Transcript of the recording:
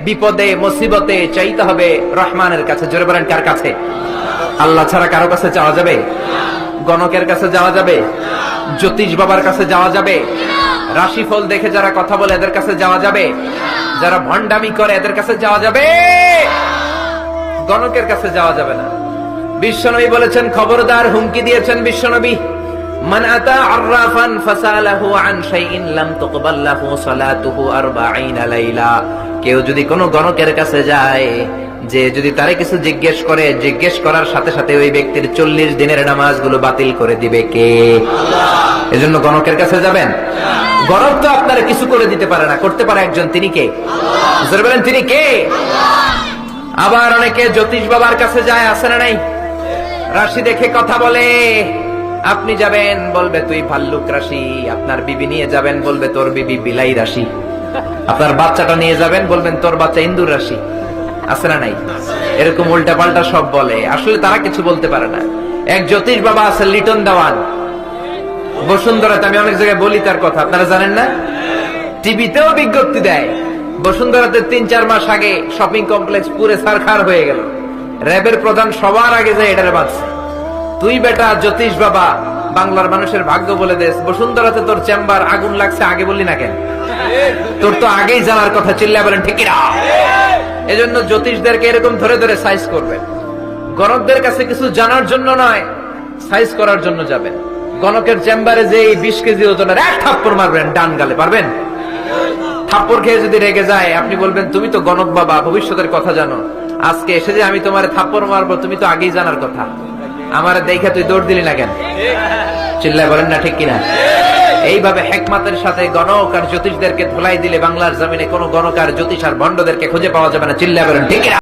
বিপদে মুসিবতে চাইতে হবে রহমানের কাছে। জোরে বলেন কার কাছে? আল্লাহ ছাড়া কারো কাছে যাওয়া যাবে? গণকের কাছে যাওয়া যাবে? জ্যোতিষ বাবার কাছে যাওয়া যাবে? রাশিফল দেখে যারা কথা বলে এদের কাছে যাওয়া যাবে? যারা ভণ্ডামি করে এদের কাছে যাওয়া যাবে? গণকের কাছে যাওয়া যাবে না। বিশ্বনবী বলেছেন, খবরদার, হুমকি দিয়েছেন বিশ্বনবী, মান আতা আররাফান ফাসালাহু আন শাইইন লাম তুকবাল লাহু সালাতুহু 40 লাইলা। কেউ যদি কোনো গণকের কাছে যায়, যে যদি তারে কিছু জিজ্ঞেস করে, জিজ্ঞেস করার সাথে সাথে ওই ব্যক্তির 40 দিনের নামাজগুলো বাতিল করে দিবে কে? আল্লাহ। এজন্য গণকের কাছে যাবেন? গণক তো আপনারা কিছু করে দিতে পারে না, করতে পারে একজন, তিনি কে? আল্লাহ। জোরে বলেন, তিনি কে? আল্লাহ। আবার অনেকে জ্যোতিষ বাবার কাছে যায়, আছে না নাই? রাশি দেখে কথা বলে। আপনি যাবেন, বলবে তুই ভাল্লুক রাশি। আপনার বিবি নিয়ে যাবেন, বলবে তোর বিবি বিলাই রাশি। আপনার বাচ্চাটা নিয়ে যাবেন, বলবেন তোর বাচ্চা ইন্দুর রাশি। আছে না নাই? এরকম উল্টা পাল্টা সব বলে, আসলে তারা কিছু বলতে পারে না। এক জ্যোতিষ বাবা আছে, লিটন দেওয়ান, বসুন্ধরাতে। আমি অনেক জায়গায় বলি তার কথা, আপনারা জানেন না? টিভিতেও বিজ্ঞপ্তি দেয়। বসুন্ধরাতে 3-4 মাস আগে শপিং কমপ্লেক্স পুরে সারখার হয়ে গেল। র্যাবের প্রধান সবার আগে যায় এটারে বাঁচছে। তুই বেটা জ্যোতিষ বাবা, বাংলার মানুষের ভাগ্য বলে দেশ, বসুন্ধরাতে তোর চেম্বার আগুন লাগছে, আগে বললি না কেন? তোর তো আগেই জানার কথা। চিল্লায় বলেন ঠিক না? এজন্য জ্যোতিষদেরকে এরকম ধরে ধরে সাইজ করবেন। গণকদের কাছে কিছু জানার জন্য নয়, সাইজ করার জন্য যাবেন। গণকের চেম্বারে যে 20 কেজি ওজনের এক থাপ্পড় মারবেন ডান গালে, পারবেন? থাপ্পড় খেয়ে যদি রেগে যায়, আপনি বলবেন তুমি তো গণক বাবা, ভবিষ্যতের কথা জানো, আজকে এসে যে আমি তোমার থাপ্পড় মারবো, তুমি তো আগেই জানার কথা, আমার দেখে তুই দৌড় দিলি না কেন? চিল্লায় বলেন না ঠিক কিনা? এইভাবে হিকমতের সাথে গণক আর জ্যোতিষদেরকে ধুলাই দিলে বাংলার জমিনে কোনো গণক আর জ্যোতিষ আর ভণ্ডদেরকে খুঁজে পাওয়া যাবে না। চিল্লায় বলেন ঠিক কিনা?